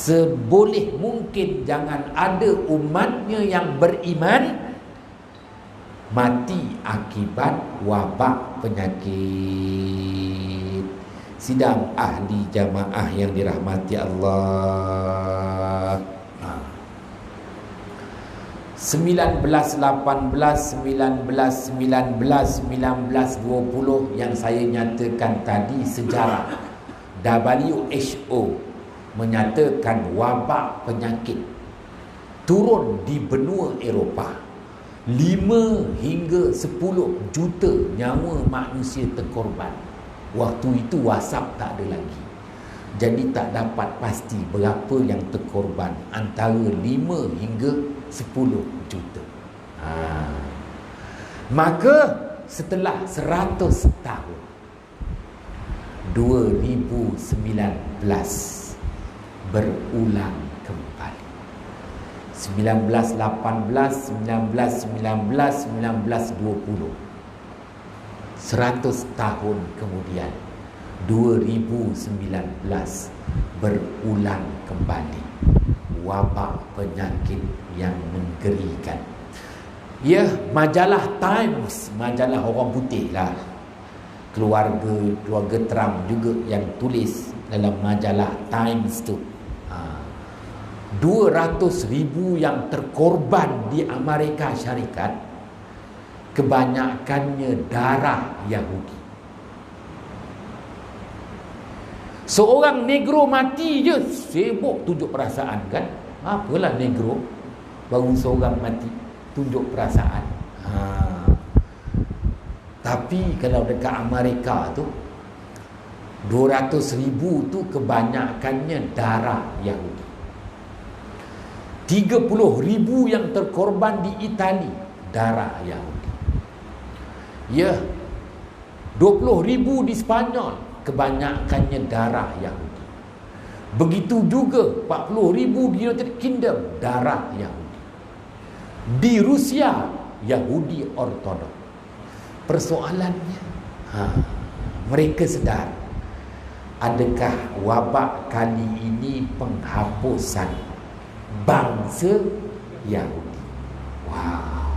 Seboleh mungkin jangan ada umatnya yang beriman mati akibat wabak penyakit. Sidang ahli jamaah yang dirahmati Allah, 19, 18, 19, 19, 19, 20 yang saya nyatakan tadi sejarah. WHO menyatakan wabak penyakit turun di benua Eropah. 5 hingga 10 juta nyawa manusia terkorban. Waktu itu WhatsApp tak ada lagi, jadi tak dapat pasti berapa yang terkorban. Antara 5 hingga 10 juta. Maka setelah 100 tahun, 2019 berulang kembali. 1918, 1919, 1920. 100 tahun kemudian, 2019 berulang kembali wabak penyakit yang menggerikan. Ya, majalah Times, majalah orang putih lah, keluarga Trump juga yang tulis dalam majalah Times tu. 200,000 yang terkorban di Amerika Syarikat, kebanyakannya darah Yahudi. Seorang negro mati je sibuk tunjuk perasaan kan. Apalah negro baru seorang mati tunjuk perasaan. Tapi kalau dekat Amerika tu 200,000 tu kebanyakannya darah Yahudi. 30,000 yang terkorban di Itali, darah Yahudi. Ya, 20,000 di Spanyol, kebanyakannya darah Yahudi. Begitu juga 40,000 di United Kingdom, darah Yahudi. Di Rusia, Yahudi Ortodok. Persoalannya, mereka sedar, adakah wabak kali ini penghapusan bangsa Yahudi? Wow.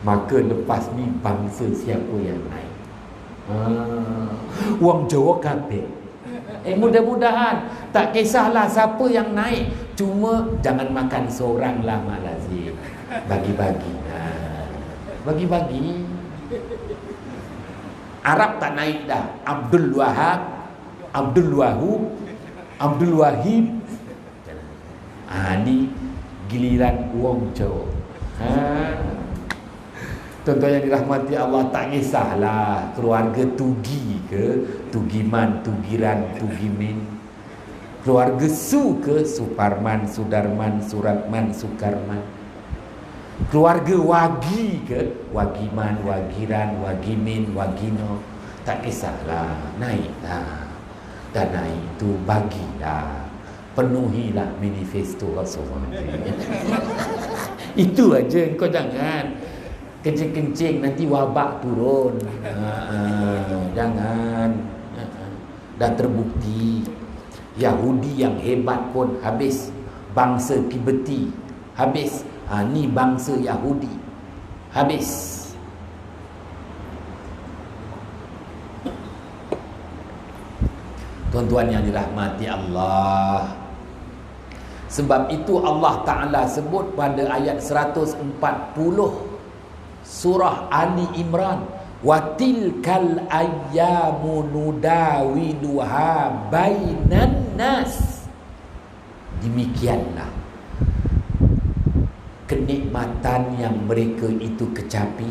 Maka lepas ni bangsa siapa yang naik? Wang Jawa kabeh. Mudah-mudahan tak kisahlah siapa yang naik, cuma jangan makan seorang lah Mak Lazim. Bagi-bagi. Bagi-bagi. Arab tak naik dah. Abdul Wahab, Abdul Wahub, Abdul Wahid. Ni giliran wong Jawa. Tuan-tuan yang dirahmati Allah, tak kisahlah keluarga Tugi ke, Tugiman, Tugiran, Tugimin, keluarga Su ke, Suparman, Sudarman, Suratman, Sukarman, keluarga Wagi ke, Wagiman, Wagiran, Wagimin, Wagino. Tak kisahlah, naiklah. Dan naik tu bagilah, penuhilah manifesto Rasulullah. Itu aja, kau jangan kencing-kencing nanti wabak turun. Jangan. Dah terbukti Yahudi yang hebat pun habis, bangsa Tibeti habis. Ni bangsa Yahudi habis. Tuan-tuan yang dirahmati Allah, sebab itu Allah Ta'ala sebut pada ayat 140 surah Ali Imran, wa tilkal ayyamu nudawiluha bainan nas. Demikianlah kenikmatan yang mereka itu kecapi,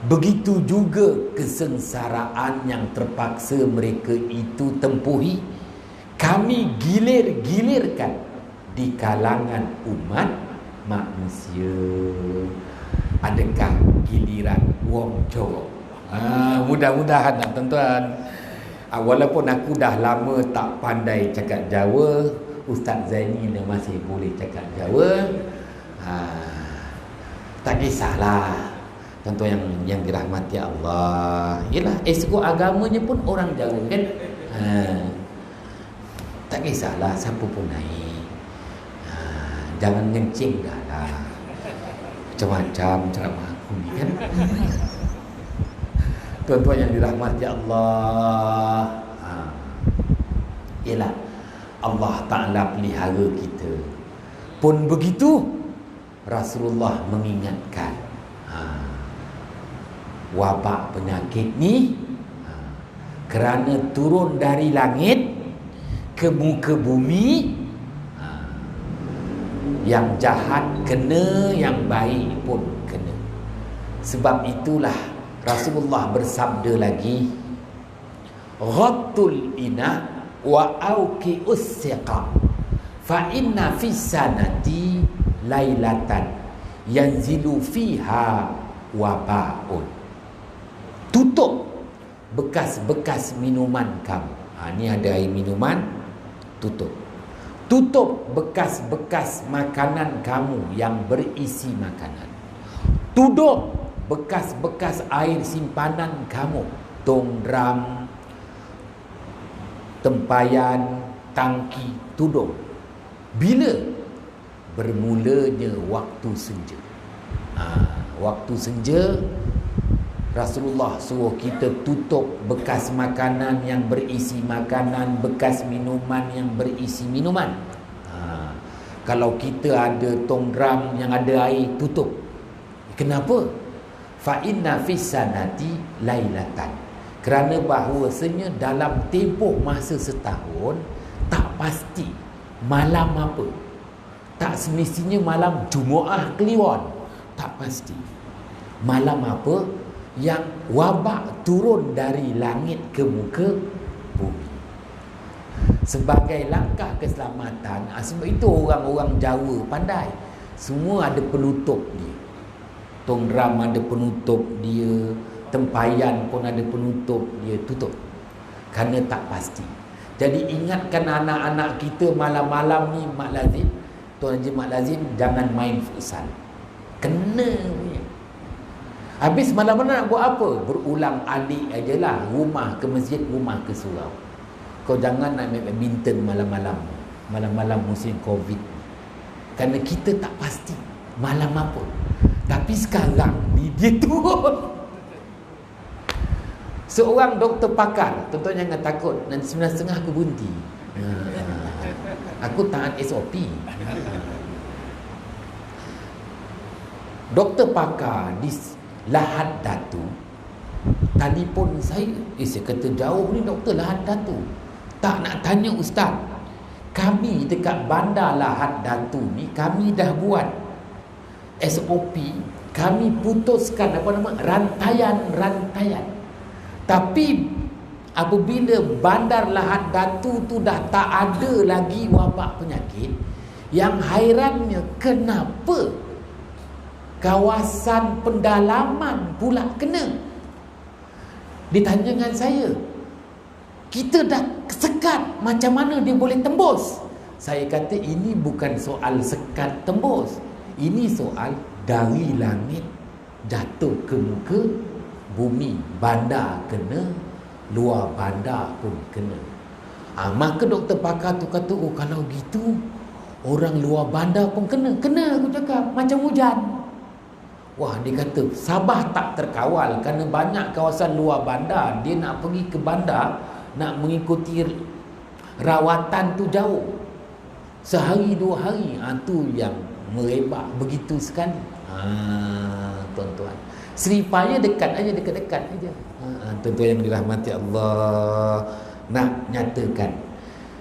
begitu juga kesengsaraan yang terpaksa mereka itu tempuhi, kami gilir-gilirkan di kalangan umat manusia. Adakah giliran wong Jawa? Mudah-mudahan lah tuan-tuan. Walaupun aku dah lama tak pandai cakap Jawa, Ustaz Zaini dia masih boleh cakap Jawa. Tak kisahlah tuan-tuan yang dirahmati Allah. Yalah, esko agamanya pun orang Jawa kan. Tak kisahlah siapa pun naik. Jangan ngencing dah lah. Macam-macam ceramah aku ni kan. Tuan-tuan yang dirahmati Allah, ialah Allah Ta'ala pelihara kita. Pun begitu, Rasulullah mengingatkan, wabak penyakit ni kerana turun dari langit ke muka bumi, yang jahat kena, yang baik pun kena. Sebab itulah Rasulullah bersabda lagi, ghattul ina wa auqi'us siqa fa inna fis sanati lailatan yanzilu fiha wabaun. Tutup bekas-bekas minuman kamu. Ni ada air minuman, tutup. Tutup bekas-bekas makanan kamu yang berisi makanan. Tutup bekas-bekas air simpanan kamu, tong dram, tempayan, tangki, tutup. Bila bermulanya waktu senja. Waktu senja Rasulullah suruh kita tutup bekas makanan yang berisi makanan, bekas minuman yang berisi minuman. Kalau kita ada tong drum yang ada air, tutup. Kenapa? Fa inna fis sanati lailatan. Kerana bahawasanya dalam tempoh masa setahun tak pasti malam apa. Tak semestinya malam Jumaah Kliwon, tak pasti. Malam apa yang wabak turun dari langit ke muka bumi. Sebagai langkah keselamatan, sebab itu orang-orang Jawa pandai. Semua ada penutup dia. Tong drum ada penutup dia, tempayan pun ada penutup dia, tutup. Kerana tak pasti. Jadi ingatkan anak-anak kita malam-malam ni, Mak Lazim, Tuan Haji Mak Lazim, jangan main futsal. Kena punya. Habis malam-malam nak buat apa? Berulang alik ajalah. Rumah ke masjid, rumah ke surau. Kau jangan nak main badminton malam-malam. Malam-malam musim Covid. Kerana kita tak pasti malam apa. Tapi sekarang ni dia turun. Seorang doktor pakar, tuan-tuan jangan takut, nanti 9.30 aku berhenti. Aku taat SOP. Doktor pakar di Lahad Datu telefon saya. Saya kata jauh ni doktor Lahad Datu. Tak nak tanya ustaz. Kami dekat bandar Lahad Datu ni, kami dah buat SOP. Kami putuskan rantaian. Tapi apabila bandar Lahad Datu tu dah tak ada lagi wabak penyakit, yang hairannya kenapa kawasan pendalaman pula kena? Ditanya dengan saya, kita dah sekat, macam mana dia boleh tembus? Saya kata ini bukan soal sekat tembus, ini soal dari langit jatuh ke muka bumi. Bandar kena, luar bandar pun kena. Maka doktor pakar tu kata, oh kalau gitu orang luar bandar pun kena. Kena, aku cakap, macam hujan. Wah, dia kata Sabah tak terkawal kerana banyak kawasan luar bandar. Dia nak pergi ke bandar, nak mengikuti rawatan tu jauh, sehari 2 hari. Tu yang merebak begitu sekali. Tuan-tuan, Seripaya dekat aja, dekat-dekat aja. Tuan-tuan yang dirahmati Allah, nak nyatakan.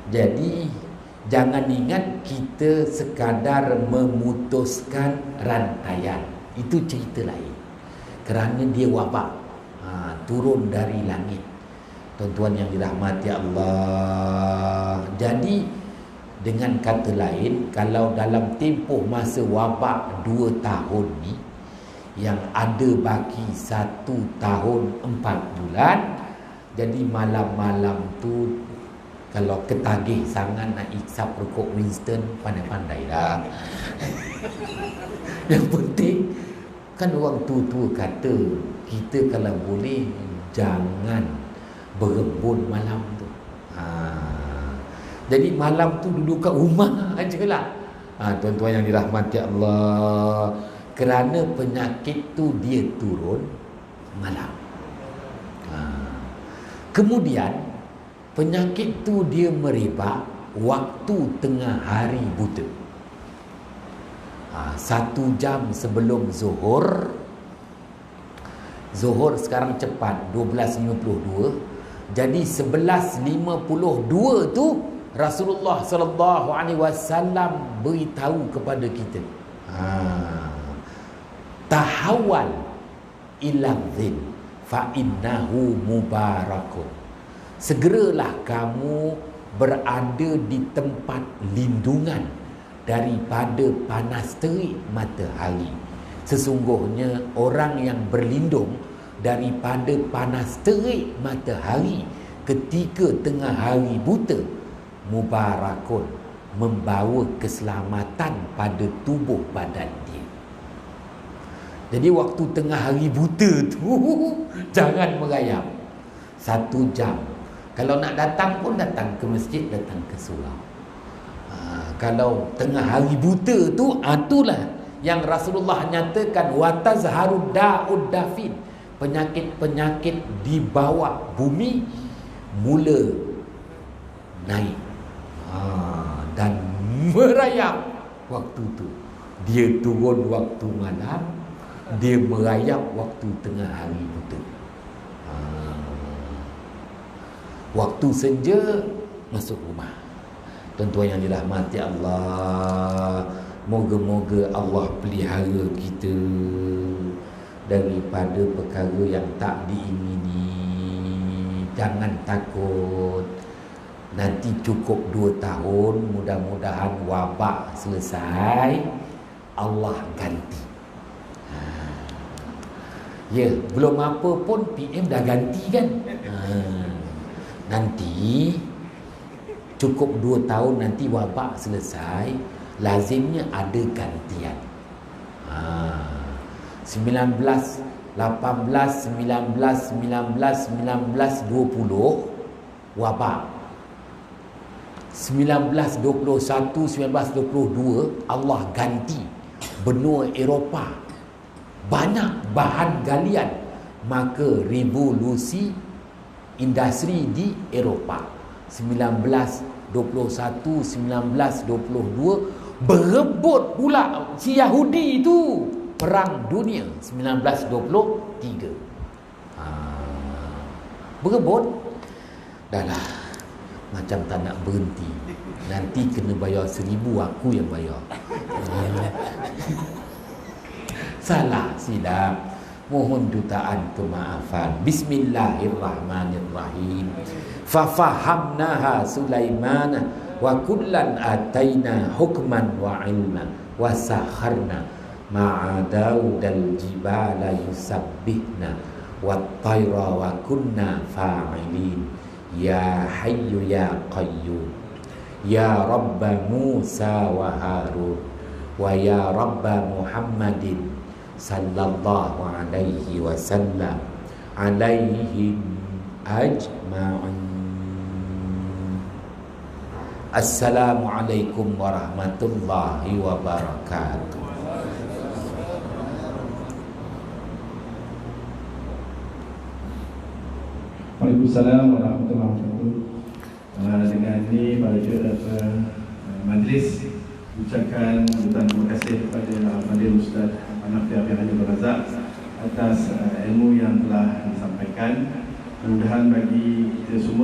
Jadi jangan ingat kita sekadar memutuskan rantaian. Itu cerita lain. Kerana dia wabak, turun dari langit. Tuan-tuan yang dirahmati Allah. Jadi dengan kata lain, kalau dalam tempoh masa wabak 2 tahun ni, yang ada bagi 1 tahun 4 bulan, jadi malam-malam tu kalau ketagih sangat nak isap rokok Winston, pandai-pandai lah. Yang penting kan orang tua-tua kata, kita kalau boleh jangan berebut malam tu. Jadi malam tu duduk kat rumah ajalah. Tuan-tuan yang dirahmati Allah, kerana penyakit tu dia turun malam. Kemudian penyakit tu dia merebak waktu tengah hari buta. 1 jam sebelum Zuhur. Zuhur sekarang cepat 12.52. Jadi 11.52 tu Rasulullah sallallahu alaihi wasallam beritahu kepada kita, tahawal ila dzin fa innahu mubarakun. Segeralah kamu berada di tempat lindungan daripada panas terik matahari. Sesungguhnya orang yang berlindung daripada panas terik matahari ketika tengah hari buta, mubarakun, membawa keselamatan pada tubuh badan dia. Jadi waktu tengah hari buta tu jangan merayap. 1 jam. Kalau nak datang pun datang ke masjid, datang ke surau. Kalau tengah hari buta tu, itulah yang Rasulullah nyatakan watazharu da'ud dafin, penyakit-penyakit di bawah bumi mula naik dan merayap waktu tu. Dia turun waktu malam, dia merayap waktu tengah hari betul. Waktu senja masuk rumah. Tuan-tuan yang dirahmati Allah, moga-moga Allah pelihara kita daripada perkara yang tak diingini. Jangan takut. Nanti cukup 2 tahun, mudah-mudahan wabak selesai, Allah ganti. Ya, belum apa pun PM dah ganti kan. Nanti cukup 2 tahun, nanti wabak selesai, lazimnya ada gantian. 19, 18, 19, 19, 19, 20 wabak. 19, 21, 19, 22 Allah ganti benua Eropah banyak bahan galian, maka revolusi industri di Eropah. 19, 21, 19, 22 berebut pula si Yahudi itu perang dunia 1923. Berebut dah lah, macam tak nak berhenti. Nanti kena bayar 1,000, aku yang bayar. Salah silap, mohon jutaan kemaafan. Bismillahirrahmanirrahim. Fafahamnaha Sulaimana wa kullan ataina hukman wa ilma wa sakharna ma'a Daudal jibala yusabbihna wat tayra wa kunna fa'ilin. Ya Hayyu ya Qayyum, ya Rabba Musa wa Harun, wa ya Rabba Muhammadin sallallahu alaihi wasallam, alaihim ajma'in. Assalamualaikum warahmatullahi wabarakatuh. Waalaikumsalam warahmatullahi wabarakatuh. Dengan ini pada majlis ucapkan jutaan terima kasih kepada Al-Fadhil Ustaz Hanafi Abdul Razak atas ilmu yang telah disampaikan. Mudah-mudahan bagi kita semua